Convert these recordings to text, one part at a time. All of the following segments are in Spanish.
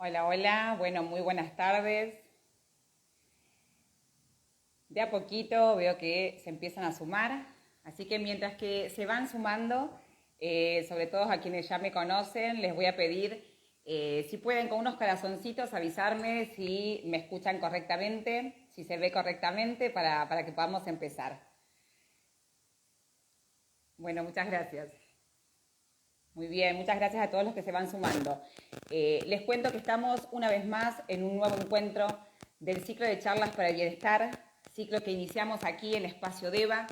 Hola, hola. Bueno, muy buenas tardes. De a poquito veo que se empiezan a sumar, así que mientras que se van sumando, sobre todo a quienes ya me conocen, les voy a pedir si pueden con unos corazoncitos avisarme si me escuchan correctamente, si se ve correctamente para que podamos empezar. Bueno, muchas gracias. Muy bien, muchas gracias a todos los que se van sumando. Les cuento que estamos una vez más en un nuevo encuentro del ciclo de charlas para el bienestar, ciclo que iniciamos aquí en Espacio Deva,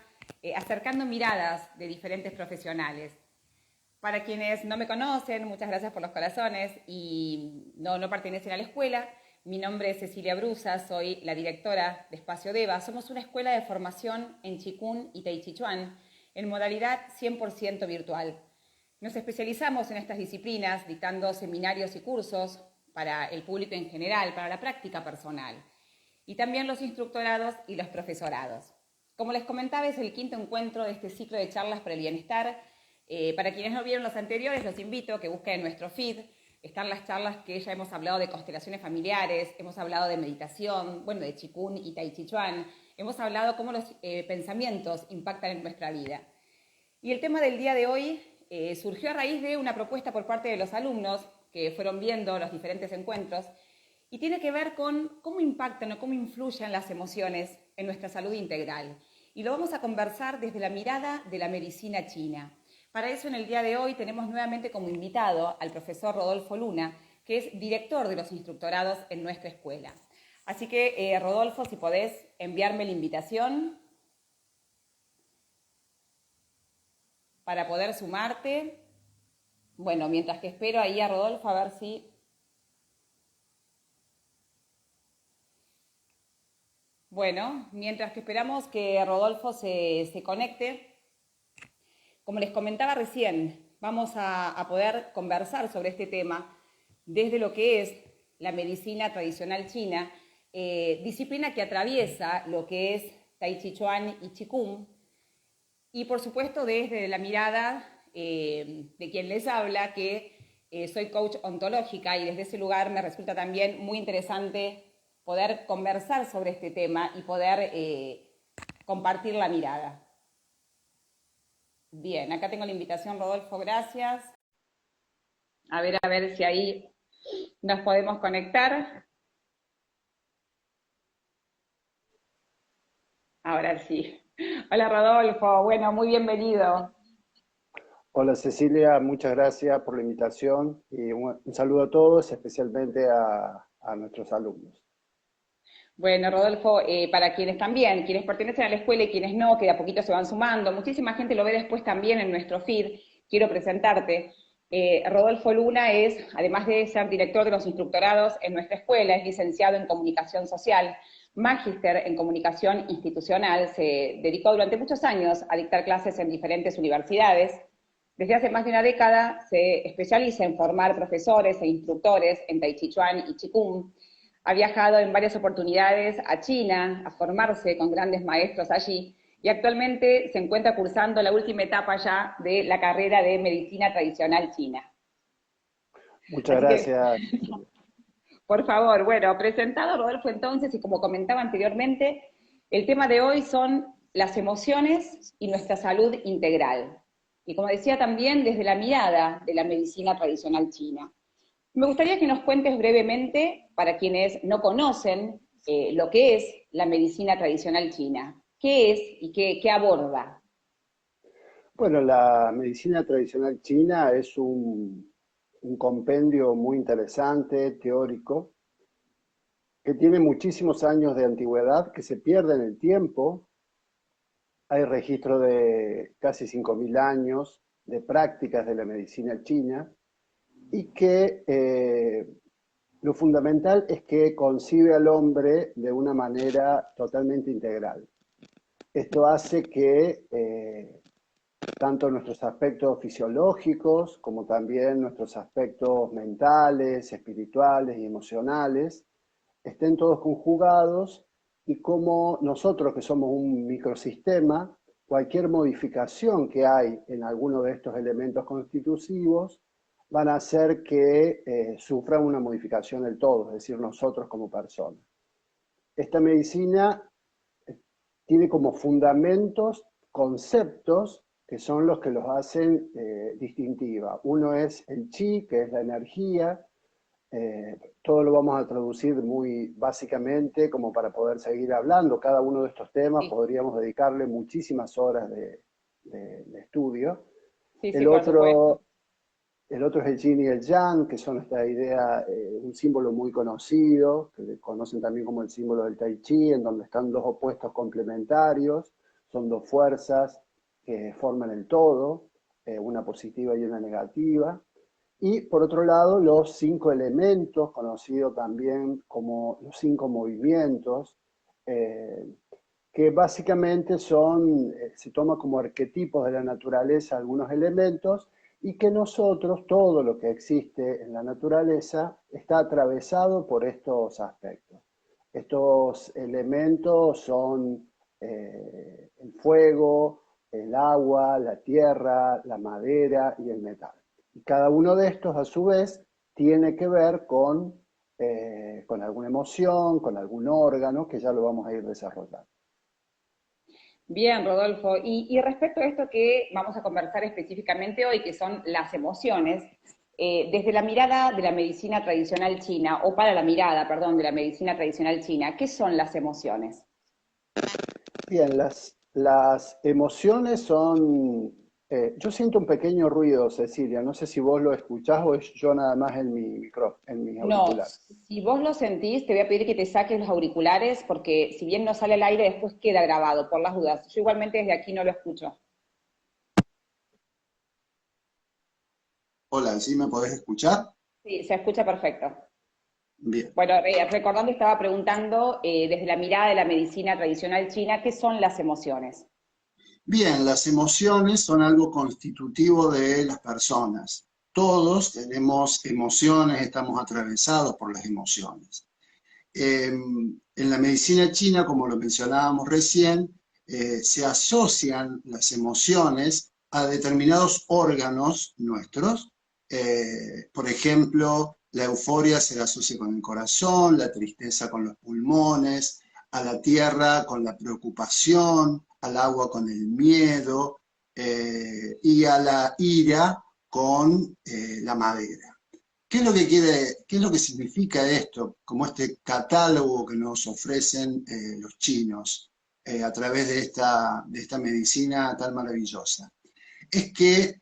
acercando miradas de diferentes profesionales. Para quienes no me conocen, muchas gracias por los corazones y no pertenecen a la escuela. Mi nombre es Cecilia Brusa, soy la directora de Espacio Deva. Somos una escuela de formación en Chikun y Tai Chi Chuan en modalidad 100% virtual. Nos especializamos en estas disciplinas dictando seminarios y cursos para el público en general, para la práctica personal, y también los instructorados y los profesorados. Como les comentaba, es el quinto encuentro de este ciclo de charlas para el bienestar. Para quienes no vieron los anteriores, los invito a que busquen en nuestro feed. Están las charlas que ya hemos hablado de constelaciones familiares, hemos hablado de meditación, bueno, de Qigong y Tai Chi Chuan, hemos hablado cómo los pensamientos impactan en nuestra vida. Y el tema del día de hoy surgió a raíz de una propuesta por parte de los alumnos que fueron viendo los diferentes encuentros y tiene que ver con cómo impactan o cómo influyen las emociones en nuestra salud integral. Y lo vamos a conversar desde la mirada de la medicina china. Para eso, en el día de hoy tenemos nuevamente como invitado al profesor Rodolfo Luna, que es director de los instructorados en nuestra escuela. Así que, Rodolfo, si podés enviarme la invitación para poder sumarte. Bueno, mientras que espero ahí a Rodolfo a ver si... Bueno, mientras que esperamos que Rodolfo se conecte, como les comentaba recién, vamos a poder conversar sobre este tema desde lo que es la medicina tradicional china, disciplina que atraviesa lo que es Tai Chi Chuan y Qigong, y por supuesto desde la mirada de quien les habla, que soy coach ontológica, y desde ese lugar me resulta también muy interesante poder conversar sobre este tema y poder compartir la mirada. Bien, acá tengo la invitación, Rodolfo, gracias. A ver si ahí nos podemos conectar. Ahora sí. Hola, Rodolfo. Bueno, muy bienvenido. Hola Cecilia, muchas gracias por la invitación y un saludo a todos, especialmente a nuestros alumnos. Bueno, Rodolfo, para quienes también, quienes pertenecen a la escuela y quienes no, que de a poquito se van sumando, muchísima gente lo ve después también en nuestro feed, quiero presentarte. Rodolfo Luna es, además de ser director de los instructorados en nuestra escuela, es licenciado en comunicación social, magíster en comunicación institucional, se dedicó durante muchos años a dictar clases en diferentes universidades. Desde hace más de una década se especializa en formar profesores e instructores en Tai Chi Chuan y Qigong. Ha viajado en varias oportunidades a China a formarse con grandes maestros allí y actualmente se encuentra cursando la última etapa ya de la carrera de medicina tradicional china. Muchas Así que, gracias, Cecilia. por favor, bueno, presentado Rodolfo entonces, y como comentaba anteriormente, el tema de hoy son las emociones y nuestra salud integral. Y como decía también, desde la mirada de la medicina tradicional china. Me gustaría que nos cuentes brevemente, para quienes no conocen, lo que es la medicina tradicional china. ¿Qué es y qué aborda? Bueno, la medicina tradicional china es un compendio muy interesante, teórico, que tiene muchísimos años de antigüedad, que se pierde en el tiempo. Hay registro de casi 5.000 años de prácticas de la medicina china y que lo fundamental es que concibe al hombre de una manera totalmente integral. Esto hace que tanto nuestros aspectos fisiológicos como también nuestros aspectos mentales, espirituales y emocionales estén todos conjugados y como nosotros que somos un microsistema, cualquier modificación que hay en alguno de estos elementos constitutivos van a hacer que sufran una modificación del todo, es decir, nosotros como personas. Esta medicina tiene como fundamentos conceptos que son los que los hacen distintiva. Uno es el chi, que es la energía. Todo lo vamos a traducir muy básicamente como para poder seguir hablando. Cada uno de estos temas Sí, podríamos dedicarle muchísimas horas de estudio. sí, sí, El por supuesto. otro, el otro es el yin y el yang, que son esta idea, un símbolo muy conocido, que le conocen también como el símbolo del tai chi, en donde están dos opuestos complementarios, son dos fuerzas que forman el todo, una positiva y una negativa. Y por otro lado, los 5 elementos, conocidos también como los 5 movimientos, eh, que básicamente son, se toma como arquetipos de la naturaleza algunos elementos y que nosotros, todo lo que existe en la naturaleza, está atravesado por estos aspectos. Estos elementos son el fuego, el agua, la tierra, la madera y el metal. Y cada uno de estos, a su vez, tiene que ver con alguna emoción, con algún órgano, que ya lo vamos a ir desarrollando. Bien, Rodolfo. Y respecto a esto que vamos a conversar específicamente hoy, que son las emociones, desde la mirada de la medicina tradicional china, o para la mirada, perdón, de la medicina tradicional china, ¿qué son las emociones? Bien, las emociones son... yo siento un pequeño ruido, Cecilia. No sé si vos lo escuchás o es yo nada más en mi micrófono, en mis No, auriculares. si vos lo sentís, te voy a pedir que te saques los auriculares, porque si bien no sale al aire, después queda grabado, por las dudas. Yo igualmente desde aquí no lo escucho. Hola, ¿sí me podés escuchar? Sí, se escucha perfecto. Bien. Bueno, recordando, estaba preguntando desde la mirada de la medicina tradicional china, ¿qué son las emociones? Bien, las emociones son algo constitutivo de las personas. Todos tenemos emociones, estamos atravesados por las emociones. En la medicina china, como lo mencionábamos recién, se asocian las emociones a determinados órganos nuestros. Por ejemplo, la euforia se la asocia con el corazón, la tristeza con los pulmones, a la tierra con la preocupación, al agua con el miedo y a la ira con la madera. ¿Qué es lo que quiere, qué es lo que significa esto, como este catálogo que nos ofrecen los chinos a través de esta medicina tan maravillosa? Es que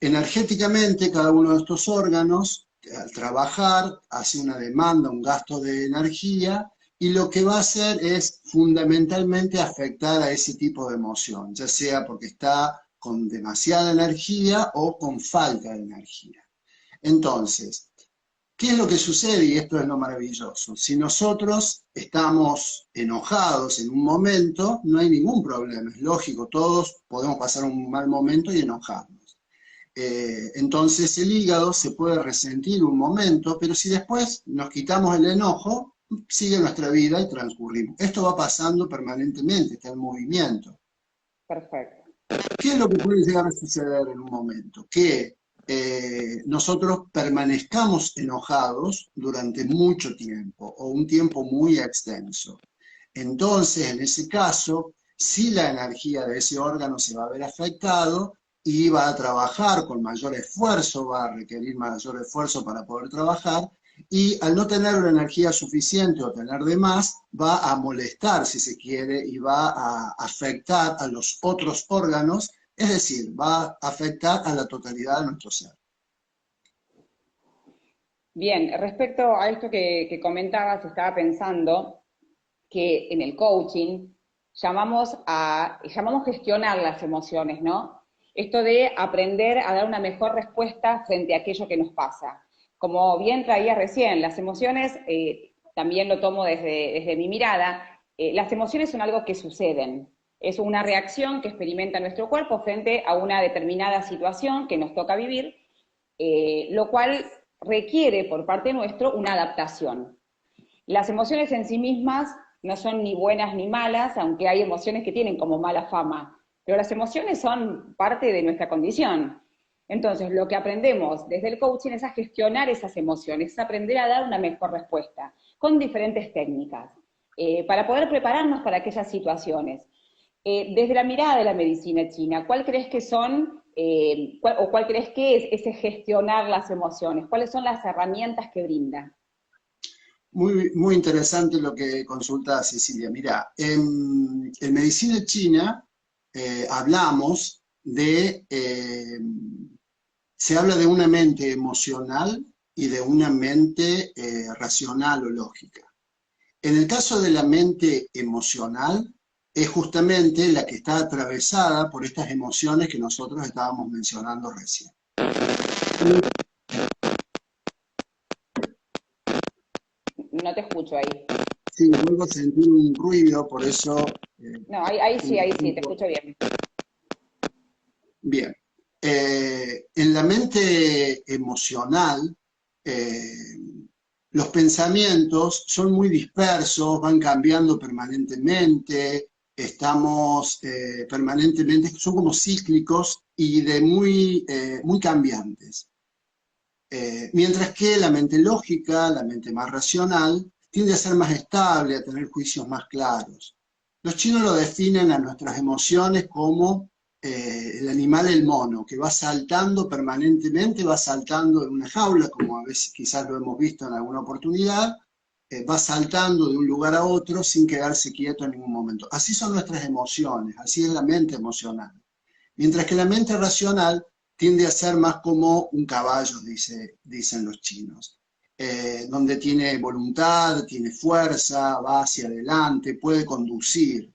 energéticamente cada uno de estos órganos, al trabajar, hace una demanda, un gasto de energía, y lo que va a hacer es fundamentalmente afectar a ese tipo de emoción, ya sea porque está con demasiada energía o con falta de energía. Entonces, ¿qué es lo que sucede? Y esto es lo maravilloso. Si nosotros estamos enojados en un momento, no hay ningún problema. Es lógico, todos podemos pasar un mal momento y enojarnos. Entonces el hígado se puede resentir un momento, pero si después nos quitamos el enojo, sigue nuestra vida y transcurrimos. Esto va pasando permanentemente, está en movimiento. Perfecto. ¿Qué es lo que puede llegar a suceder en un momento? Que nosotros permanezcamos enojados durante mucho tiempo o un tiempo muy extenso. Entonces, en ese caso, sí la energía de ese órgano se va a ver afectado y va a trabajar con mayor esfuerzo, va a requerir mayor esfuerzo para poder trabajar, y al no tener una energía suficiente o tener de más, va a molestar, si se quiere, y va a afectar a los otros órganos, es decir, va a afectar a la totalidad de nuestro ser. Bien, respecto a esto que comentabas, estaba pensando que en el coaching llamamos gestionar las emociones, ¿no? Esto de aprender a dar una mejor respuesta frente a aquello que nos pasa. Como bien traía recién, las emociones, también lo tomo desde mi mirada, las emociones son algo que suceden. Es una reacción que experimenta nuestro cuerpo frente a una determinada situación que nos toca vivir, lo cual requiere por parte nuestro una adaptación. Las emociones en sí mismas no son ni buenas ni malas, aunque hay emociones que tienen como mala fama, pero las emociones son parte de nuestra condición. Entonces, lo que aprendemos desde el coaching es a gestionar esas emociones, es aprender a dar una mejor respuesta, con diferentes técnicas, para poder prepararnos para aquellas situaciones. Desde la mirada de la medicina china, ¿cuál crees que son, cuál crees que es ese gestionar las emociones? ¿Cuáles son las herramientas que brinda? Muy interesante lo que consulta Cecilia. Mira, en medicina china hablamos de, se habla de una mente emocional y de una mente racional o lógica. En el caso de la mente emocional, es justamente la que está atravesada por estas emociones que nosotros estábamos mencionando recién. No te escucho ahí. Sí, vuelvo a sentir un ruido, por eso... No, ahí sí, te escucho bien. Bien. En la mente emocional, los pensamientos son muy dispersos, van cambiando permanentemente, estamos permanentemente, son como cíclicos y de muy cambiantes. Mientras que la mente lógica, la mente más racional, tiende a ser más estable, a tener juicios más claros. Los chinos lo definen a nuestras emociones como el animal, el mono, que va saltando permanentemente, va saltando en una jaula, como a veces quizás lo hemos visto en alguna oportunidad, va saltando de un lugar a otro sin quedarse quieto en ningún momento. Así son nuestras emociones, así es la mente emocional. Mientras que la mente racional tiende a ser más como un caballo, dicen los chinos, donde tiene voluntad, tiene fuerza, va hacia adelante, puede conducir.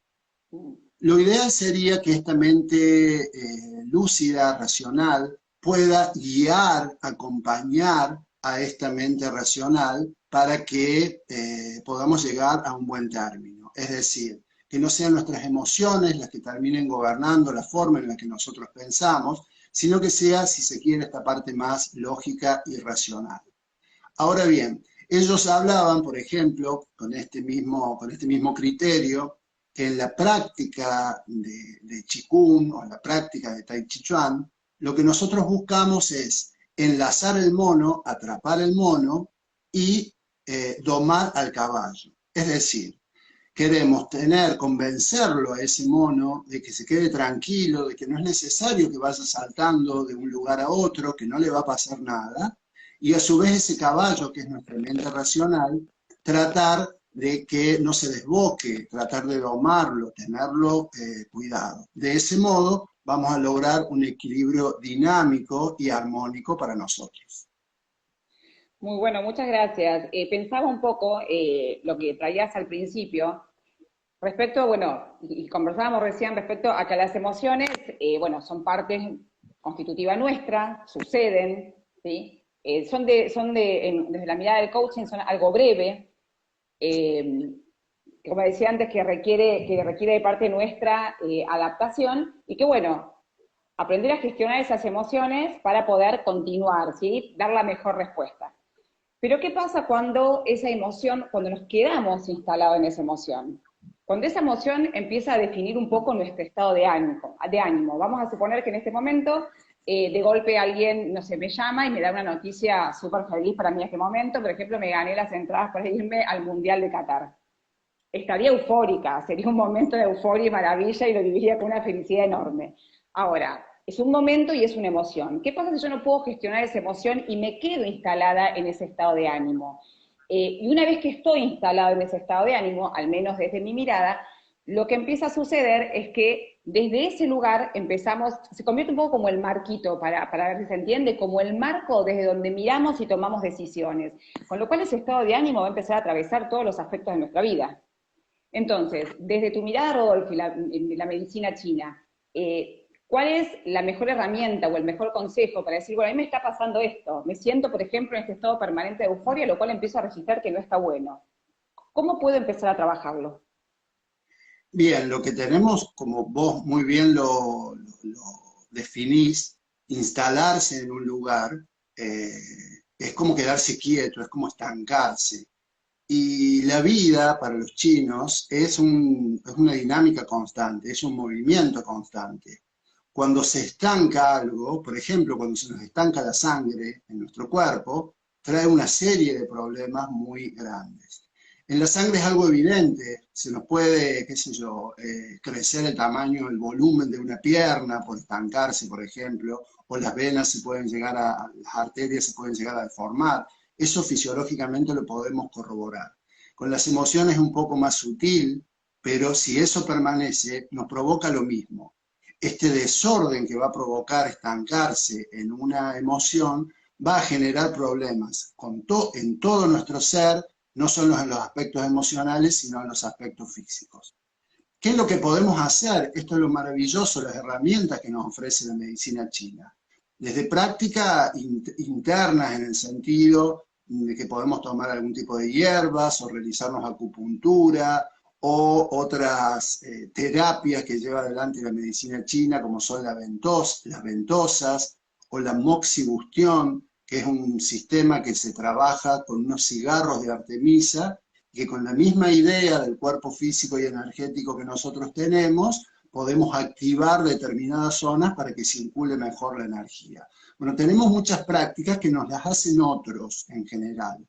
Lo ideal sería que esta mente lúcida, racional, pueda guiar, acompañar a esta mente racional para que podamos llegar a un buen término. Es decir, que no sean nuestras emociones las que terminen gobernando la forma en la que nosotros pensamos, sino que sea, si se quiere, esta parte más lógica y racional. Ahora bien, ellos hablaban, por ejemplo, con este mismo criterio, que en la práctica de Qigong o en la práctica de Tai Chi Chuan, lo que nosotros buscamos es enlazar el mono, atrapar el mono y domar al caballo. Es decir, queremos convencerlo a ese mono de que se quede tranquilo, de que no es necesario que vaya saltando de un lugar a otro, que no le va a pasar nada, y a su vez ese caballo, que es nuestra mente racional, tratar de que no se desboque, tratar de domarlo, tenerlo cuidado. De ese modo vamos a lograr un equilibrio dinámico y armónico para nosotros. Muy bueno, muchas gracias. Pensaba un poco lo que traías al principio, respecto, bueno, y conversábamos recién respecto a que las emociones, bueno, son parte constitutiva nuestra, suceden, ¿sí? Desde la mirada del coaching, son algo breve, como decía antes, que requiere de parte nuestra adaptación, y que bueno, aprender a gestionar esas emociones para poder continuar, ¿sí? Dar la mejor respuesta. Pero ¿qué pasa cuando esa emoción, cuando nos quedamos instalados en esa emoción? Cuando esa emoción empieza a definir un poco nuestro estado de ánimo. Vamos a suponer que en este momento, de golpe alguien, no sé, me llama y me da una noticia súper feliz para mí en este momento. Por ejemplo, me gané las entradas para irme al Mundial de Qatar. Estaría eufórica, sería un momento de euforia y maravilla y lo viviría con una felicidad enorme. Ahora, es un momento y es una emoción. ¿Qué pasa si yo no puedo gestionar esa emoción y me quedo instalada en ese estado de ánimo? Y una vez que estoy instalado en ese estado de ánimo, al menos desde mi mirada, lo que empieza a suceder es que desde ese lugar empezamos, se convierte un poco como el marquito, para ver si se entiende, como el marco desde donde miramos y tomamos decisiones. Con lo cual ese estado de ánimo va a empezar a atravesar todos los aspectos de nuestra vida. Entonces, desde tu mirada, Rodolfo, y la medicina china, ¿cuál es la mejor herramienta o el mejor consejo para decir, bueno, a mí me está pasando esto, me siento, por ejemplo, en este estado permanente de euforia, lo cual empiezo a registrar que no está bueno? ¿Cómo puedo empezar a trabajarlo? Bien, lo que tenemos, como vos muy bien lo definís, instalarse en un lugar es como quedarse quieto, es como estancarse. Y la vida para los chinos es una dinámica constante, es un movimiento constante. cuando se estanca algo, por ejemplo, cuando se nos estanca la sangre en nuestro cuerpo, trae una serie de problemas muy grandes. En la sangre es algo evidente, se nos puede, qué sé yo, crecer el tamaño, el volumen de una pierna por estancarse, por ejemplo, o las venas se pueden llegar las arterias se pueden llegar a deformar. Eso fisiológicamente lo podemos corroborar. Con las emociones es un poco más sutil, pero si eso permanece, nos provoca lo mismo. Este desorden que va a provocar estancarse en una emoción va a generar problemas en todo nuestro ser, no solo en los aspectos emocionales, sino en los aspectos físicos. ¿Qué es lo que podemos hacer? Esto es lo maravilloso, las herramientas que nos ofrece la medicina china. Desde prácticas internas en el sentido de que podemos tomar algún tipo de hierbas o realizarnos acupuntura o otras terapias que lleva adelante la medicina china, como son las ventosas o la moxibustión, que es un sistema que se trabaja con unos cigarros de Artemisa, que con la misma idea del cuerpo físico y energético que nosotros tenemos, podemos activar determinadas zonas para que circule mejor la energía. Bueno, tenemos muchas prácticas que nos las hacen otros en general,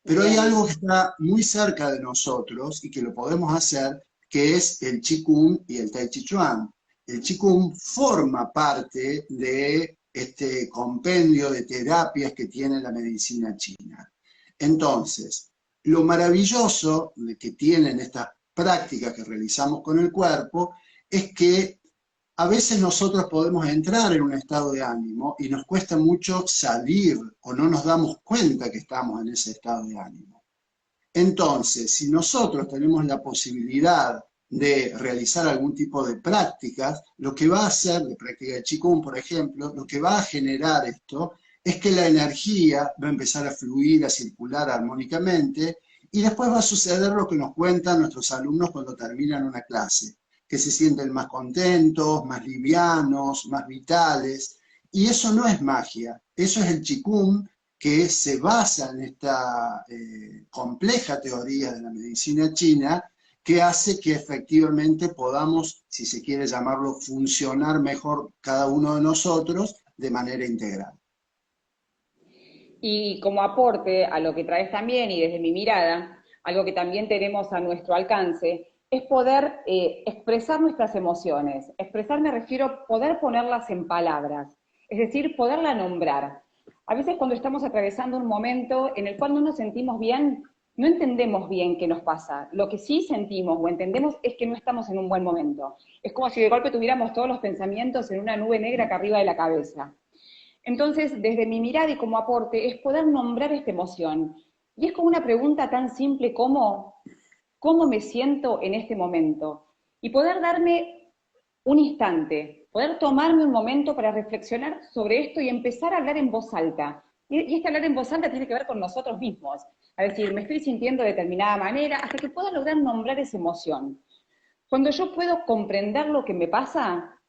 pero hay algo que está muy cerca de nosotros y que lo podemos hacer, que es el Qigong y el Tai Chi Chuan. El Qigong forma parte de este compendio de terapias que tiene la medicina china. Entonces, lo maravilloso que tienen estas prácticas que realizamos con el cuerpo es que a veces nosotros podemos entrar en un estado de ánimo y nos cuesta mucho salir o no nos damos cuenta que estamos en ese estado de ánimo. Entonces, si nosotros tenemos la posibilidad de realizar algún tipo de prácticas, lo que va a hacer, de práctica de Qigong, por ejemplo, lo que va a generar esto es que la energía va a empezar a fluir, a circular armónicamente, y después va a suceder lo que nos cuentan nuestros alumnos cuando terminan una clase, que se sienten más contentos, más livianos, más vitales, y eso no es magia, eso es el Qigong, que se basa en esta compleja teoría de la medicina china, que hace que efectivamente podamos, si se quiere llamarlo, funcionar mejor cada uno de nosotros de manera integral. Y como aporte a lo que traes también, y desde mi mirada, algo que también tenemos a nuestro alcance, es poder expresar nuestras emociones. Expresar me refiero a poder ponerlas en palabras, es decir, poderla nombrar. A veces cuando estamos atravesando un momento en el cual no nos sentimos bien, no entendemos bien qué nos pasa. Lo que sí sentimos o entendemos es que no estamos en un buen momento. Es como si de golpe tuviéramos todos los pensamientos en una nube negra acá arriba de la cabeza. Entonces, desde mi mirada y como aporte, es poder nombrar esta emoción. Y es como una pregunta tan simple como, ¿cómo me siento en este momento? Y poder darme un instante, poder tomarme un momento para reflexionar sobre esto y empezar a hablar en voz alta. Y este hablar en voz alta tiene que ver con nosotros mismos. Es decir, me estoy sintiendo de determinada manera hasta que pueda lograr nombrar esa emoción. Cuando yo puedo comprender lo que me pasa,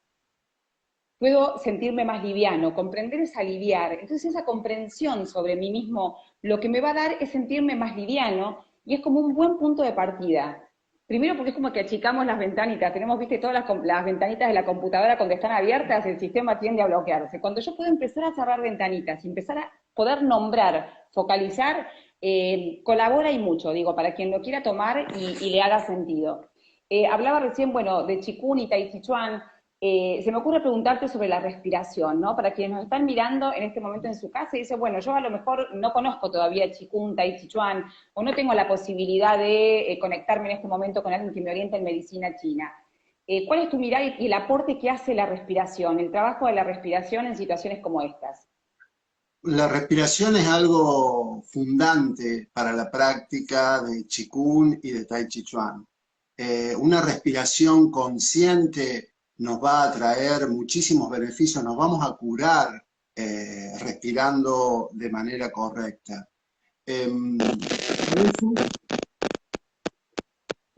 puedo sentirme más liviano, comprender es aliviar. Entonces esa comprensión sobre mí mismo lo que me va a dar es sentirme más liviano y es como un buen punto de partida. Primero porque es como que achicamos las ventanitas, tenemos, viste, todas las ventanitas de la computadora cuando están abiertas, el sistema tiende a bloquearse. Cuando yo puedo empezar a cerrar ventanitas y empezar a poder nombrar, focalizar, colabora y mucho, digo, para quien lo quiera tomar y le haga sentido. Hablaba recién, bueno, de Qigong y Tai Chi Chuan. Se me ocurre preguntarte sobre la respiración, ¿no? Para quienes nos están mirando en este momento en su casa y dicen, bueno, yo a lo mejor no conozco todavía Qigong, Tai Chi Chuan, o no tengo la posibilidad de conectarme en este momento con alguien que me oriente en medicina china. ¿Cuál es tu mirada y el aporte que hace la respiración, el trabajo de la respiración en situaciones como estas? La respiración es algo fundante para la práctica de Qigong y de Tai Chi Chuan. Una respiración consciente nos va a traer muchísimos beneficios, nos vamos a curar respirando de manera correcta.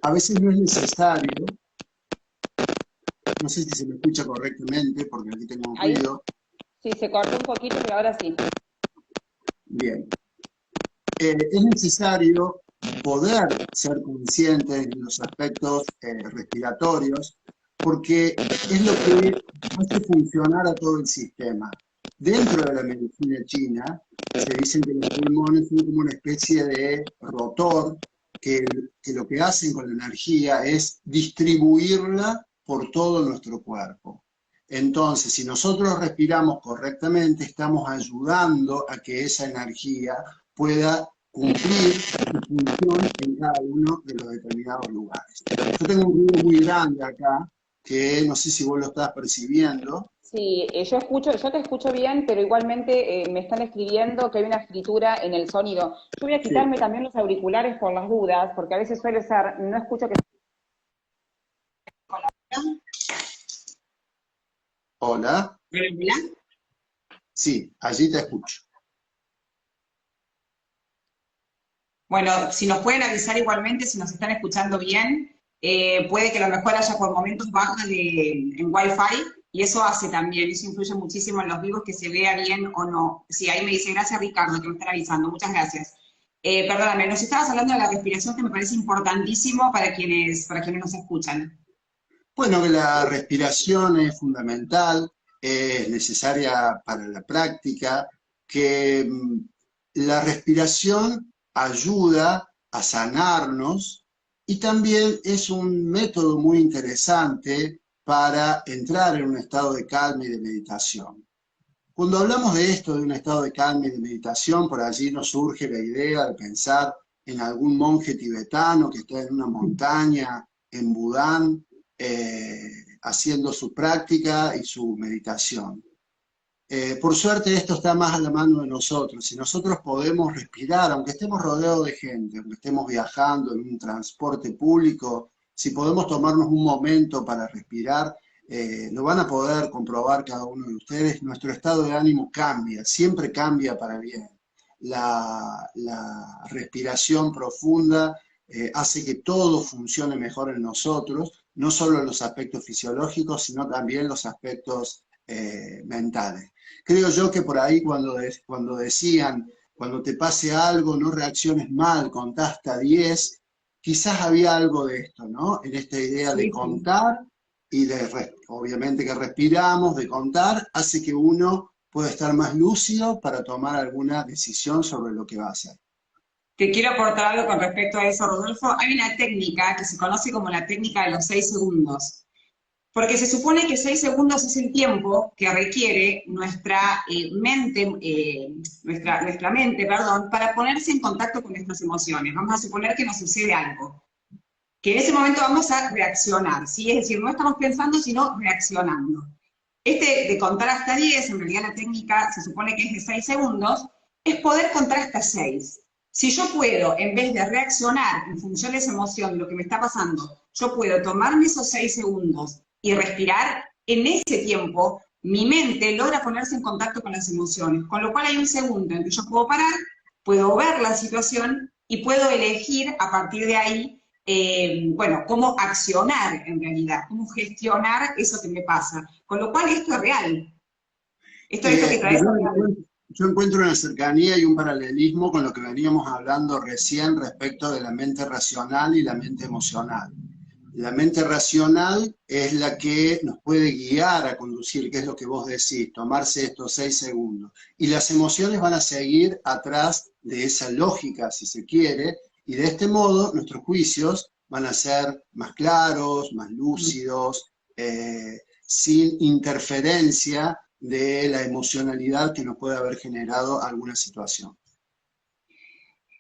A veces no es necesario, no sé si se me escucha correctamente porque aquí tengo un ruido. Sí, se cortó un poquito, pero ahora sí. Bien. Es necesario poder ser conscientes de los aspectos respiratorios porque es lo que hace funcionar a todo el sistema. Dentro de la medicina china, se dicen que los pulmones son como una especie de rotor, que lo que hacen con la energía es distribuirla por todo nuestro cuerpo. Entonces, si nosotros respiramos correctamente, estamos ayudando a que esa energía pueda cumplir su función en cada uno de los determinados lugares. Yo tengo un ruido muy grande acá, que no sé si vos lo estás percibiendo. Sí, yo te escucho bien, pero igualmente me están escribiendo que hay una fritura en el sonido. Yo voy a Sí. quitarme también los auriculares por las dudas, porque a veces suele ser, no escucho que... Hola. Hola. Sí, allí te escucho. Bueno, si nos pueden avisar igualmente, si nos están escuchando bien, puede que a lo mejor haya por momentos bajas en Wi-Fi, y eso hace también, eso influye muchísimo en los vivos, que se vea bien o no. Sí, ahí me dice, gracias Ricardo, que me están avisando, muchas gracias. Perdóname, nos estabas hablando de la respiración, que me parece importantísimo para quienes nos escuchan. Bueno, que la respiración es fundamental, es necesaria para la práctica, que la respiración ayuda a sanarnos y también es un método muy interesante para entrar en un estado de calma y de meditación. Cuando hablamos de esto, de un estado de calma y de meditación, por allí nos surge la idea de pensar en algún monje tibetano que está en una montaña, en Bután, haciendo su práctica y su meditación. Por suerte esto está más a la mano de nosotros. Si nosotros podemos respirar, aunque estemos rodeados de gente, aunque estemos viajando en un transporte público, si podemos tomarnos un momento para respirar, lo van a poder comprobar cada uno de ustedes. Nuestro estado de ánimo cambia, siempre cambia para bien. La respiración profunda hace que todo funcione mejor en nosotros, no solo los aspectos fisiológicos, sino también los aspectos mentales. Creo yo que por ahí cuando decían, cuando te pase algo, no reacciones mal, contá hasta 10, quizás había algo de esto, ¿no? En esta idea de Sí, sí. contar y obviamente que respiramos, de contar, hace que uno pueda estar más lúcido para tomar alguna decisión sobre lo que va a hacer. Te quiero aportar algo con respecto a eso, Rodolfo. Hay una técnica que se conoce como la técnica de los 6 segundos. Porque se supone que 6 segundos es el tiempo que requiere nuestra mente, nuestra mente, perdón, para ponerse en contacto con nuestras emociones. Vamos a suponer que nos sucede algo, que en ese momento vamos a reaccionar, ¿sí? Es decir, no estamos pensando, sino reaccionando. De contar hasta 10, en realidad la técnica se supone que es de 6 segundos, es poder contar hasta 6. Si yo puedo, en vez de reaccionar en función de esa emoción, de lo que me está pasando, yo puedo tomarme esos 6 segundos y respirar, en ese tiempo mi mente logra ponerse en contacto con las emociones, con lo cual hay un segundo en que yo puedo parar, puedo ver la situación y puedo elegir a partir de ahí, bueno, cómo accionar en realidad, cómo gestionar eso que me pasa. Con lo cual esto es real. Esto que traes es real. Yo encuentro una cercanía y un paralelismo con lo que veníamos hablando recién respecto de la mente racional y la mente emocional. La mente racional es la que nos puede guiar a conducir, que es lo que vos decís, tomarse estos 6 segundos. Y las emociones van a seguir atrás de esa lógica, si se quiere, y de este modo nuestros juicios van a ser más claros, más lúcidos, sin interferencia de la emocionalidad que nos puede haber generado alguna situación.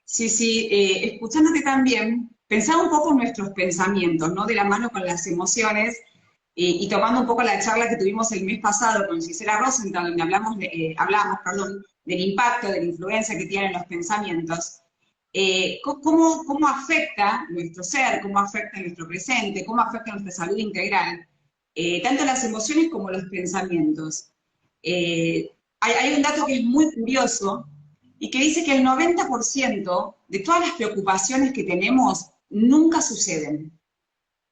Sí, sí, escuchándote también, pensaba un poco en nuestros pensamientos, ¿no? De la mano con las emociones, y tomando un poco la charla que tuvimos el mes pasado con Gisela Rosenthal, donde hablamos, perdón, del impacto, de la influencia que tienen los pensamientos. ¿Cómo afecta nuestro ser, cómo afecta nuestro presente, cómo afecta nuestra salud integral, tanto las emociones como los pensamientos? Hay un dato que es muy curioso y que dice que el 90% de todas las preocupaciones que tenemos nunca suceden.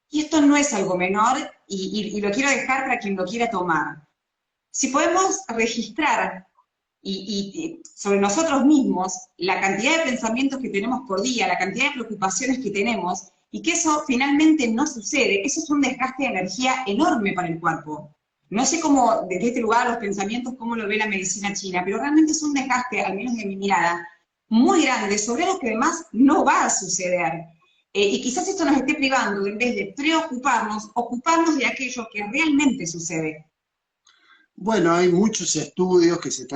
Y esto no es algo menor, y lo quiero dejar para quien lo quiera tomar. Si podemos registrar sobre nosotros mismos la cantidad de pensamientos que tenemos por día, la cantidad de preocupaciones que tenemos, y que eso finalmente no sucede. Eso es un desgaste de energía enorme para el cuerpo. No sé cómo, desde este lugar, los pensamientos, cómo lo ve la medicina china, pero realmente es un desgaste, al menos de mi mirada, muy grande sobre algo que además no va a suceder. Y quizás esto nos esté privando, en vez de preocuparnos, ocuparnos de aquello que realmente sucede. Bueno, hay muchos estudios que se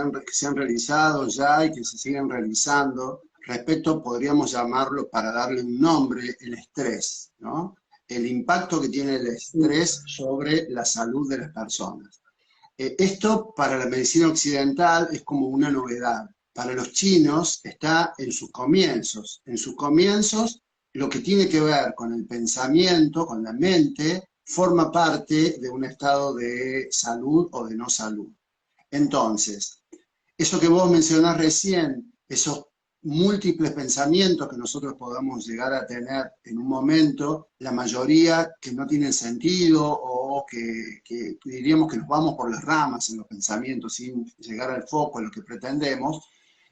han realizado ya y que se siguen realizando respecto, podríamos llamarlo, para darle un nombre, el estrés, ¿no? El impacto que tiene el estrés sobre la salud de las personas. Esto para la medicina occidental es como una novedad. Para los chinos está en sus comienzos. En sus comienzos, lo que tiene que ver con el pensamiento, con la mente, forma parte de un estado de salud o de no salud. Entonces, eso que vos mencionás recién, esos múltiples pensamientos que nosotros podamos llegar a tener en un momento, la mayoría que no tienen sentido o que diríamos que nos vamos por las ramas en los pensamientos sin llegar al foco en lo que pretendemos,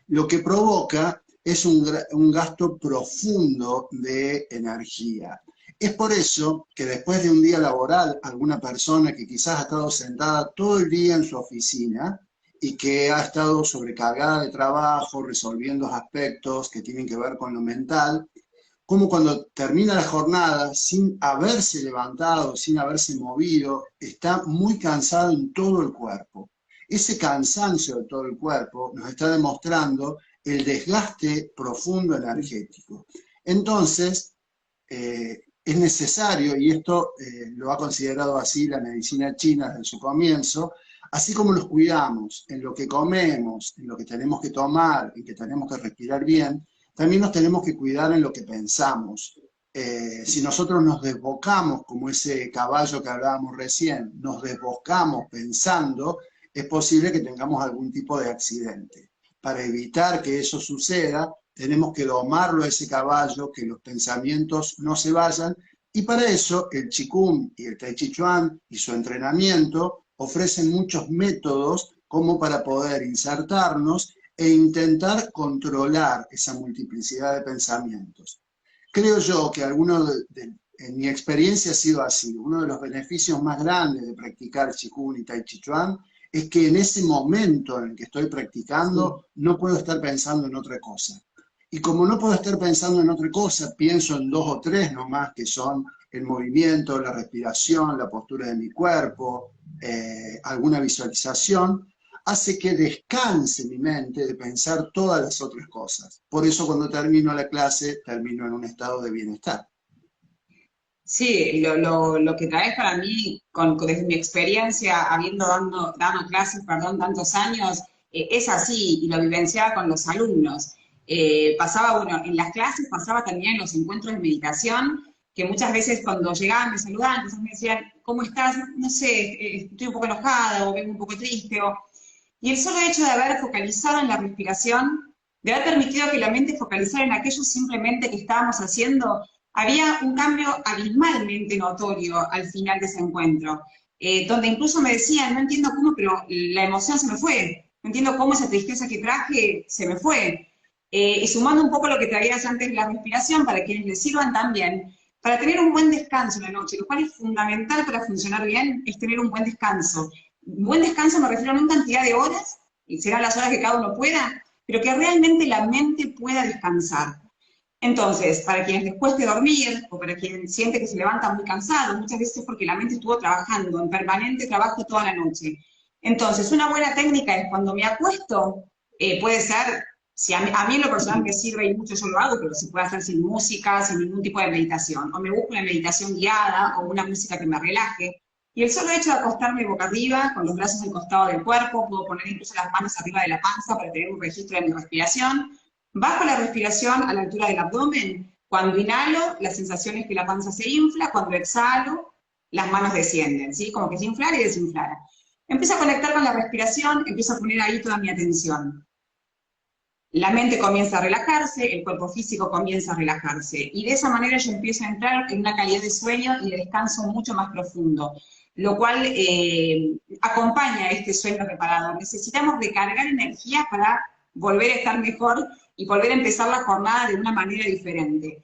lo que provoca es un gasto profundo de energía. Es por eso que después de un día laboral, alguna persona que quizás ha estado sentada todo el día en su oficina y que ha estado sobrecargada de trabajo, resolviendo aspectos que tienen que ver con lo mental, como cuando termina la jornada, sin haberse levantado, sin haberse movido, está muy cansado en todo el cuerpo. Ese cansancio de todo el cuerpo nos está demostrando el desgaste profundo energético. Entonces, es necesario, y esto lo ha considerado así la medicina china desde su comienzo, así como nos cuidamos en lo que comemos, en lo que tenemos que tomar, en que tenemos que respirar bien, también nos tenemos que cuidar en lo que pensamos. Si nosotros nos desbocamos, como ese caballo que hablábamos recién, nos desbocamos pensando, es posible que tengamos algún tipo de accidente. Para evitar que eso suceda, tenemos que domarlo a ese caballo, que los pensamientos no se vayan, y para eso el Qigong y el Tai Chi Chuan y su entrenamiento ofrecen muchos métodos como para poder insertarnos e intentar controlar esa multiplicidad de pensamientos. Creo yo que en mi experiencia ha sido así. Uno de los beneficios más grandes de practicar Qigong y Tai Chi Chuan es que en ese momento en el que estoy practicando no puedo estar pensando en otra cosa. Y como no puedo estar pensando en otra cosa, pienso en 2 o 3 nomás, que son el movimiento, la respiración, la postura de mi cuerpo, alguna visualización, hace que descanse mi mente de pensar todas las otras cosas. Por eso cuando termino la clase, termino en un estado de bienestar. Sí, lo que traes para mí, desde mi experiencia, habiendo dado clases, tantos años, es así, y lo vivenciaba con los alumnos. En las clases pasaba también en los encuentros de meditación, que muchas veces cuando llegaban me saludaban, entonces me decían, ¿cómo estás? No sé, estoy un poco enojada, o vengo un poco triste, y el solo hecho de haber focalizado en la respiración, de haber permitido que la mente focalizara en aquello simplemente que estábamos haciendo, había un cambio abismalmente notorio al final de ese encuentro, donde incluso me decían, no entiendo cómo, pero la emoción se me fue, no entiendo cómo esa tristeza que traje se me fue. Y sumando un poco lo que traías antes de la respiración, para quienes les sirvan también, para tener un buen descanso en la noche, lo cual es fundamental para funcionar bien, es tener un buen descanso. Un buen descanso me refiero a no en cantidad de horas, y serán las horas que cada uno pueda, pero que realmente la mente pueda descansar. Entonces, para quienes les cueste dormir, o para quien siente que se levanta muy cansado, muchas veces es porque la mente estuvo trabajando en permanente trabajo toda la noche. Entonces, una buena técnica es cuando me acuesto, puede ser, si a mí en lo personal me sirve y mucho yo lo hago, pero se puede hacer sin música, sin ningún tipo de meditación. O me busco una meditación guiada o una música que me relaje. Y el solo hecho de acostarme boca arriba, con los brazos al costado del cuerpo, puedo poner incluso las manos arriba de la panza para tener un registro de mi respiración. Bajo la respiración a la altura del abdomen. Cuando inhalo, la sensación es que la panza se infla. Cuando exhalo, las manos descienden, ¿sí? Como que se inflara y desinflara. Empiezo a conectar con la respiración, empiezo a poner ahí toda mi atención. La mente comienza a relajarse, el cuerpo físico comienza a relajarse. Y de esa manera yo empiezo a entrar en una calidad de sueño y de descanso mucho más profundo, lo cual acompaña a este sueño reparador. Necesitamos recargar energía para volver a estar mejor y volver a empezar la jornada de una manera diferente.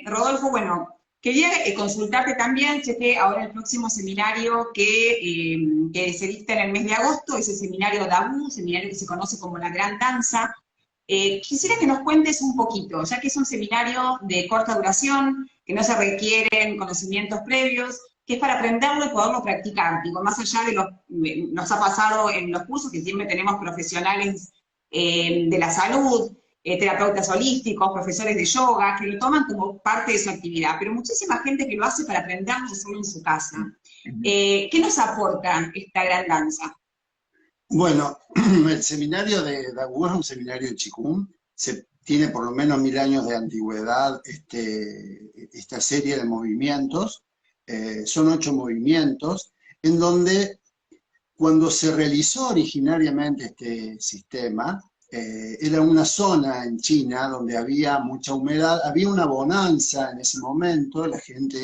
Rodolfo, bueno, quería consultarte también, sé que ahora el próximo seminario que se dicta en el mes de agosto es el seminario DABU, un seminario que se conoce como la Gran Danza. Quisiera que nos cuentes un poquito, ya que es un seminario de corta duración, que no se requieren conocimientos previos, que es para aprenderlo y poderlo practicar. Digo, más allá de nos ha pasado en los cursos que siempre tenemos profesionales de la salud, terapeutas holísticos, profesores de yoga, que lo toman como parte de su actividad, pero muchísima gente que lo hace para aprenderlo y hacerlo en su casa. ¿Qué nos aporta esta gran danza? Bueno, el seminario de Dagu es un seminario de Qigong, tiene por lo menos 1000 años de antigüedad esta serie de movimientos, son 8 movimientos, en donde cuando se realizó originariamente este sistema, era una zona en China donde había mucha humedad, había una bonanza en ese momento, la gente,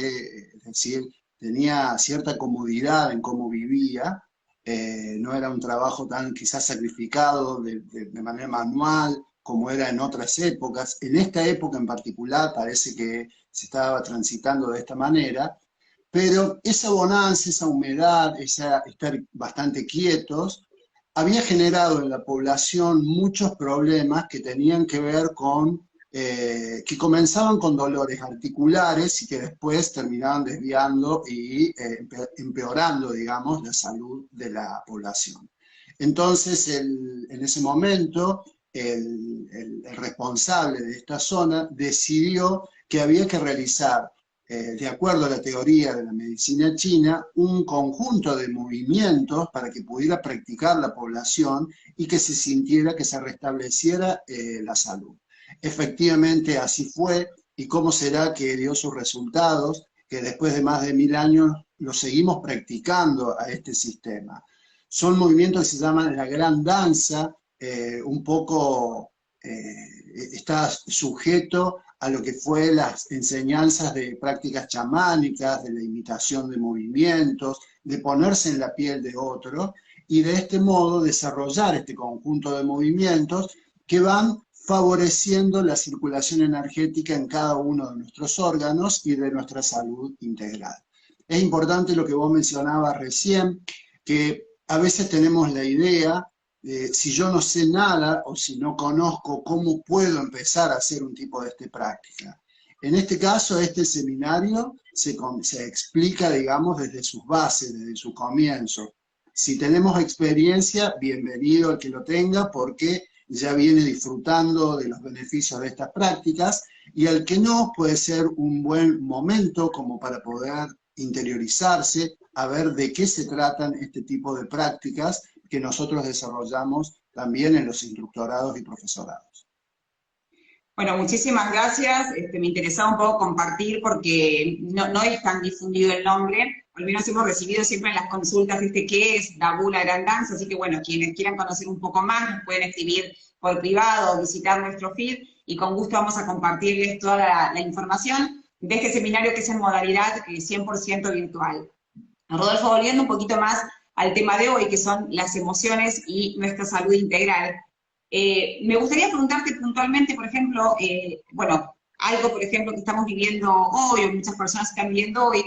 es decir, tenía cierta comodidad en cómo vivía, no era un trabajo tan quizás sacrificado de manera manual como era en otras épocas. En esta época en particular parece que se estaba transitando de esta manera, pero esa bonanza, esa humedad, estar bastante quietos, había generado en la población muchos problemas que tenían que ver con, que comenzaban con dolores articulares y que después terminaban desviando y empeorando, digamos, la salud de la población. Entonces, en ese momento, el responsable de esta zona decidió que había que realizar, de acuerdo a la teoría de la medicina china, un conjunto de movimientos para que pudiera practicar la población y que se sintiera que se restableciera la salud. Efectivamente así fue, y cómo será que dio sus resultados, que después de más de 1000 años lo seguimos practicando a este sistema. Son movimientos que se llaman la gran danza, un poco está sujeto a lo que fue las enseñanzas de prácticas chamánicas, de la imitación de movimientos, de ponerse en la piel de otro, y de este modo desarrollar este conjunto de movimientos que van favoreciendo la circulación energética en cada uno de nuestros órganos y de nuestra salud integral. Es importante lo que vos mencionabas recién, que a veces tenemos la idea si yo no sé nada o si no conozco, ¿cómo puedo empezar a hacer un tipo de práctica? En este caso, este seminario se explica, digamos, desde sus bases, desde su comienzo. Si tenemos experiencia, bienvenido al que lo tenga, porque ya viene disfrutando de los beneficios de estas prácticas, y al que no, puede ser un buen momento como para poder interiorizarse, a ver de qué se tratan este tipo de prácticas que nosotros desarrollamos también en los instructorados y profesorados. Bueno, muchísimas gracias. Me interesaba un poco compartir porque no es tan difundido el nombre. Al menos hemos recibido siempre en las consultas qué es Dabu la Gran Danza, así que bueno, quienes quieran conocer un poco más nos pueden escribir por privado o visitar nuestro feed y con gusto vamos a compartirles toda la información de este seminario que es en modalidad 100% virtual. Rodolfo, volviendo un poquito más al tema de hoy, que son las emociones y nuestra salud integral. Me gustaría preguntarte puntualmente, por ejemplo, bueno, algo, por ejemplo, que estamos viviendo hoy, o muchas personas están viviendo hoy,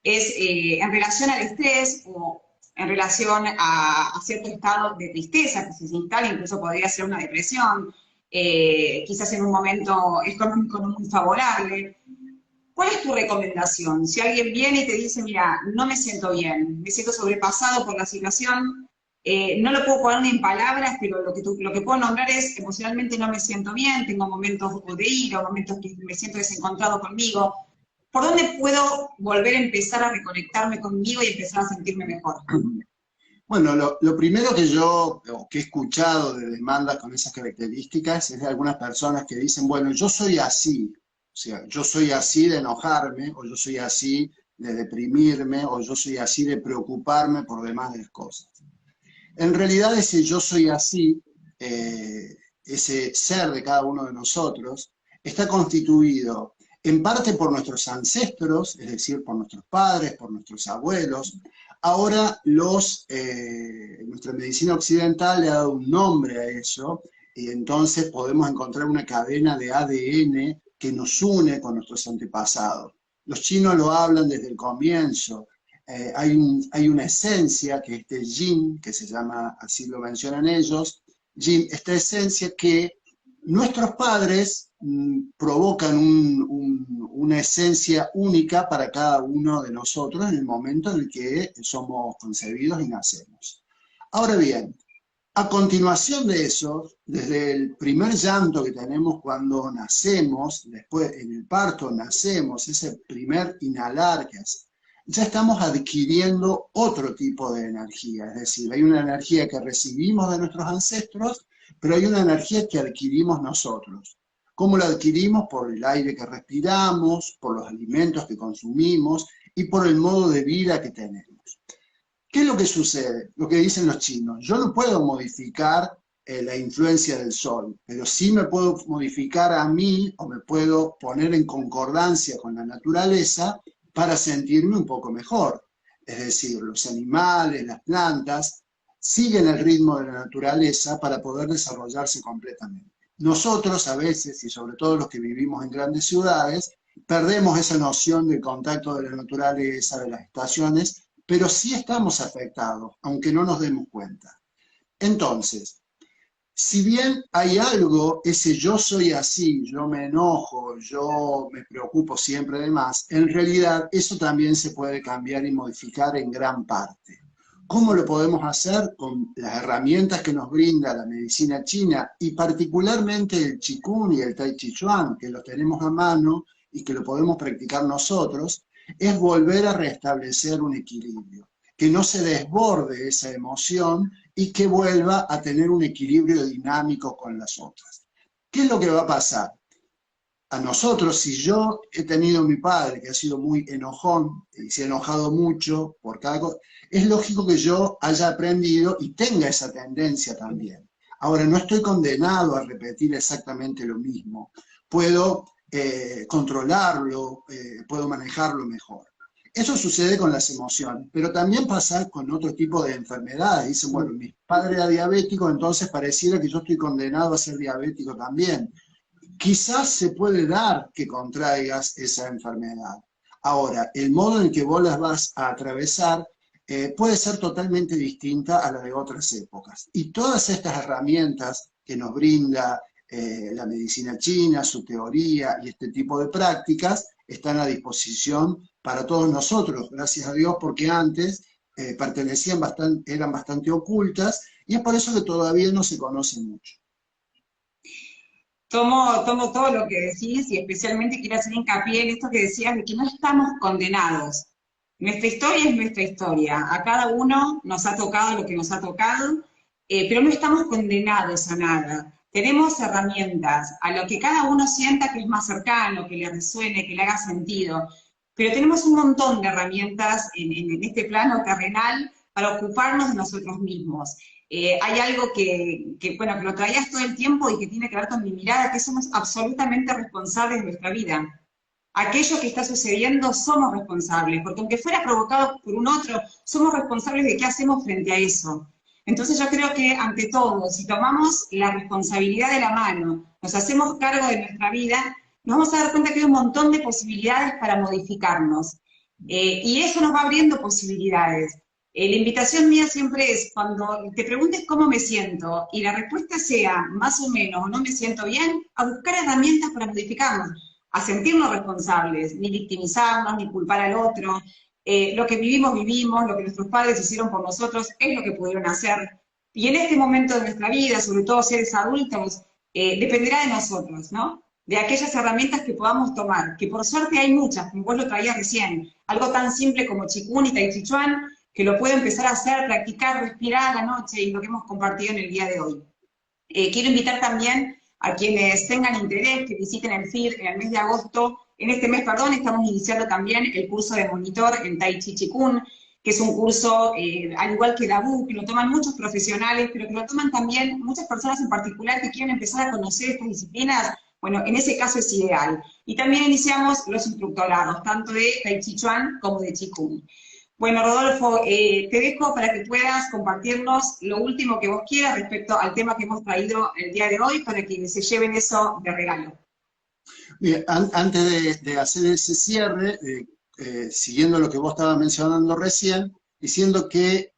es en relación al estrés o en relación a cierto estado de tristeza que se instala, incluso podría ser una depresión, quizás en un momento económico no muy favorable. ¿Cuál es tu recomendación? Si alguien viene y te dice, mira, no me siento bien, me siento sobrepasado por la situación, no lo puedo poner en palabras, pero lo que puedo nombrar es, emocionalmente no me siento bien, tengo momentos de ira, momentos que me siento desencontrado conmigo. ¿Por dónde puedo volver a empezar a reconectarme conmigo y empezar a sentirme mejor? Bueno, lo primero que yo que he escuchado de demandas con esas características es de algunas personas que dicen, bueno, yo soy así. O sea, yo soy así de enojarme, o yo soy así de deprimirme, o yo soy así de preocuparme por demás de las cosas. En realidad ese yo soy así, ese ser de cada uno de nosotros, está constituido en parte por nuestros ancestros, es decir, por nuestros padres, por nuestros abuelos. Ahora nuestra medicina occidental le ha dado un nombre a eso, y entonces podemos encontrar una cadena de ADN que nos une con nuestros antepasados. Los chinos lo hablan desde el comienzo. Hay una esencia que es este yin, que se llama, así lo mencionan ellos, yin, esta esencia que nuestros padres provocan una esencia única para cada uno de nosotros en el momento en el que somos concebidos y nacemos. Ahora bien, a continuación de eso, desde el primer llanto que tenemos cuando nacemos, después en el parto nacemos, ese primer inhalar que hace, ya estamos adquiriendo otro tipo de energía, es decir, hay una energía que recibimos de nuestros ancestros, pero hay una energía que adquirimos nosotros. ¿Cómo la adquirimos? Por el aire que respiramos, por los alimentos que consumimos y por el modo de vida que tenemos. ¿Qué es lo que sucede? Lo que dicen los chinos. Yo no puedo modificar la influencia del sol, pero sí me puedo modificar a mí o me puedo poner en concordancia con la naturaleza para sentirme un poco mejor. Es decir, los animales, las plantas, siguen el ritmo de la naturaleza para poder desarrollarse completamente. Nosotros a veces, y sobre todo los que vivimos en grandes ciudades, perdemos esa noción del contacto de la naturaleza, de las estaciones, pero sí estamos afectados, aunque no nos demos cuenta. Entonces, si bien hay algo, ese yo soy así, yo me enojo, yo me preocupo siempre de más, en realidad eso también se puede cambiar y modificar en gran parte. ¿Cómo lo podemos hacer? Con las herramientas que nos brinda la medicina china y particularmente el Qigong y el Tai Chi Chuan, que los tenemos a mano y que lo podemos practicar nosotros, es volver a restablecer un equilibrio, que no se desborde esa emoción y que vuelva a tener un equilibrio dinámico con las otras. ¿Qué es lo que va a pasar? A nosotros, si yo he tenido a mi padre que ha sido muy enojón y se ha enojado mucho por cada cosa, es lógico que yo haya aprendido y tenga esa tendencia también. Ahora, no estoy condenado a repetir exactamente lo mismo. Puedo controlarlo, puedo manejarlo mejor. Eso sucede con las emociones, pero también pasa con otro tipo de enfermedades. Dicen, bueno, mi padre era diabético, entonces pareciera que yo estoy condenado a ser diabético también. Quizás se puede dar que contraigas esa enfermedad. Ahora, el modo en que vos las vas a atravesar puede ser totalmente distinta a la de otras épocas. Y todas estas herramientas que nos brinda la medicina china, su teoría y este tipo de prácticas están a disposición para todos nosotros, gracias a Dios, porque antes eran bastante ocultas y es por eso que todavía no se conocen mucho. Tomo todo lo que decís y especialmente quiero hacer hincapié en esto que decías de que no estamos condenados. Nuestra historia es nuestra historia. A cada uno nos ha tocado lo que nos ha tocado, pero no estamos condenados a nada. Tenemos herramientas, a lo que cada uno sienta que es más cercano, que le resuene, que le haga sentido. Pero tenemos un montón de herramientas en este plano terrenal para ocuparnos de nosotros mismos. Hay algo bueno, que lo traías todo el tiempo y que tiene que ver con mi mirada, que somos absolutamente responsables de nuestra vida. Aquello que está sucediendo somos responsables, porque aunque fuera provocado por un otro, somos responsables de qué hacemos frente a eso. Entonces yo creo que ante todo, si tomamos la responsabilidad de la mano, nos hacemos cargo de nuestra vida, nos vamos a dar cuenta que hay un montón de posibilidades para modificarnos. Y eso nos va abriendo posibilidades. La invitación mía siempre es, cuando te preguntes cómo me siento, y la respuesta sea más o menos, o no me siento bien, a buscar herramientas para modificarnos, a sentirnos responsables, ni victimizarnos, ni culpar al otro. Lo que vivimos, vivimos, lo que nuestros padres hicieron por nosotros es lo que pudieron hacer. Y en este momento de nuestra vida, sobre todo seres adultos, dependerá de nosotros, ¿no? De aquellas herramientas que podamos tomar, que por suerte hay muchas, como vos lo traías recién, algo tan simple como Qigong y Tai Chi Chuan, que lo puede empezar a hacer, practicar, respirar a la noche, y lo que hemos compartido en el día de hoy. Quiero invitar también a quienes tengan interés, que visiten el FIR en el mes de agosto. En este mes, perdón, estamos iniciando también el curso de monitor en Tai Chi Qigong, que es un curso, al igual que Dabu, que lo toman muchos profesionales, pero que lo toman también muchas personas en particular que quieren empezar a conocer estas disciplinas. Bueno, en ese caso es ideal. Y también iniciamos los instructorados, tanto de Tai Chi Chuan como de Qigong. Bueno, Rodolfo, te dejo para que puedas compartirnos lo último que vos quieras respecto al tema que hemos traído el día de hoy, para que se lleven eso de regalo. Bien, antes de hacer ese cierre, siguiendo lo que vos estabas mencionando recién, diciendo que,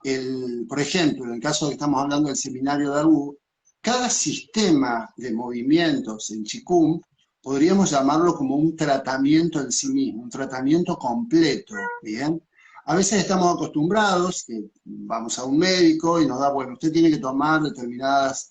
por ejemplo, en el caso de que estamos hablando del seminario de Agu, cada sistema de movimientos en Qigong podríamos llamarlo como un tratamiento en sí mismo, un tratamiento completo, ¿bien? A veces estamos acostumbrados, que vamos a un médico y nos da, bueno, usted tiene que tomar determinados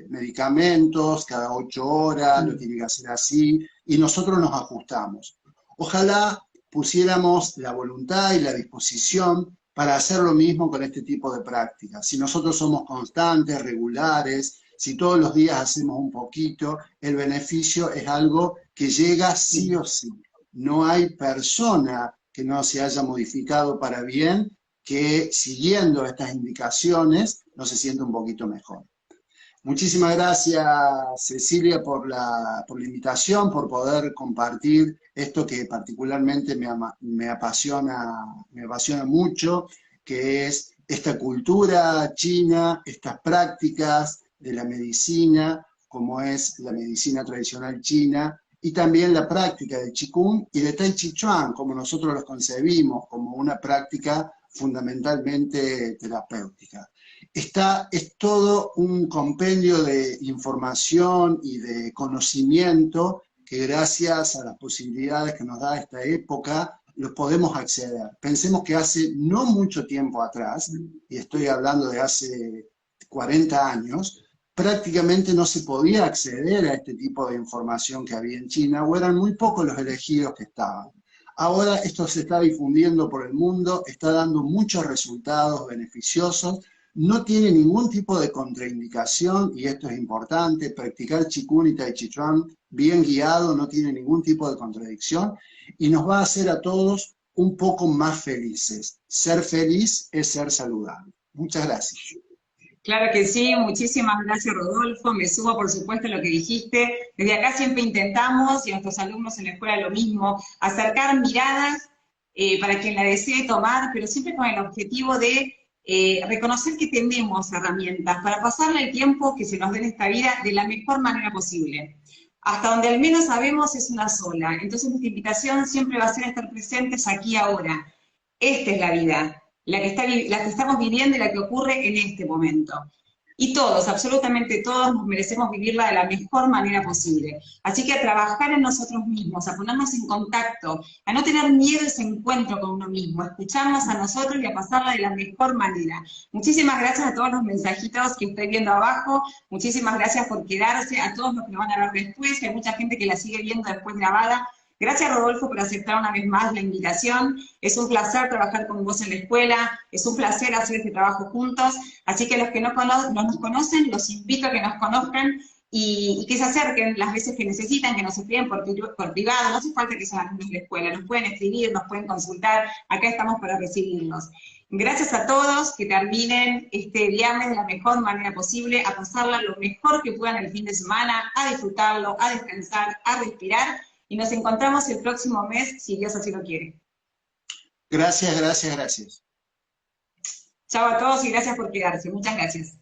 medicamentos cada 8 horas, lo tiene que hacer así, y nosotros nos ajustamos. Ojalá pusiéramos la voluntad y la disposición para hacer lo mismo con este tipo de prácticas. Si nosotros somos constantes, regulares, si todos los días hacemos un poquito, el beneficio es algo que llega sí o sí. No hay persona que no se haya modificado para bien, que siguiendo estas indicaciones no se sienta un poquito mejor. Muchísimas gracias, Cecilia, por la invitación, por poder compartir esto que particularmente me apasiona mucho, que es esta cultura china, estas prácticas de la medicina, como es la medicina tradicional china, y también la práctica de Qigong y de Tai Chi Chuan, como nosotros los concebimos, como una práctica fundamentalmente terapéutica. Es todo un compendio de información y de conocimiento que gracias a las posibilidades que nos da esta época, los podemos acceder. Pensemos que hace no mucho tiempo atrás, y estoy hablando de hace 40 años, prácticamente no se podía acceder a este tipo de información que había en China, o eran muy pocos los elegidos que estaban. Ahora esto se está difundiendo por el mundo, está dando muchos resultados beneficiosos, no tiene ningún tipo de contraindicación, y esto es importante, practicar Qigong y Tai Chi Chuan bien guiado no tiene ningún tipo de contradicción, y nos va a hacer a todos un poco más felices. Ser feliz es ser saludable. Muchas gracias. Claro que sí, muchísimas gracias Rodolfo, me sumo por supuesto a lo que dijiste. Desde acá siempre intentamos, y nuestros alumnos en la escuela lo mismo, acercar miradas para quien la desee tomar, pero siempre con el objetivo de reconocer que tenemos herramientas para pasarle el tiempo que se nos dé en esta vida de la mejor manera posible. Hasta donde al menos sabemos es una sola, entonces nuestra invitación siempre va a ser estar presentes aquí ahora. Esta es la vida. La que estamos viviendo y la que ocurre en este momento. Y todos, absolutamente todos, nos merecemos vivirla de la mejor manera posible. Así que a trabajar en nosotros mismos, a ponernos en contacto, a no tener miedo a ese encuentro con uno mismo, a escucharnos a nosotros y a pasarla de la mejor manera. Muchísimas gracias a todos los mensajitos que estoy viendo abajo, muchísimas gracias por quedarse, a todos los que lo van a ver después, hay mucha gente que la sigue viendo después grabada. Gracias, Rodolfo, por aceptar una vez más la invitación. Es un placer trabajar con vos en la escuela, es un placer hacer este trabajo juntos. Así que los que no nos conocen, los invito a que nos conozcan y que se acerquen las veces que necesitan, que nos escriban por privado. No hace falta que sean alumnos de la escuela, nos pueden escribir, nos pueden consultar. Acá estamos para recibirlos. Gracias a todos, que terminen este viernes de la mejor manera posible, a pasarla lo mejor que puedan el fin de semana, a disfrutarlo, a descansar, a respirar. Y nos encontramos el próximo mes, si Dios así lo quiere. Gracias, gracias, gracias. Chao a todos y gracias por quedarse. Muchas gracias.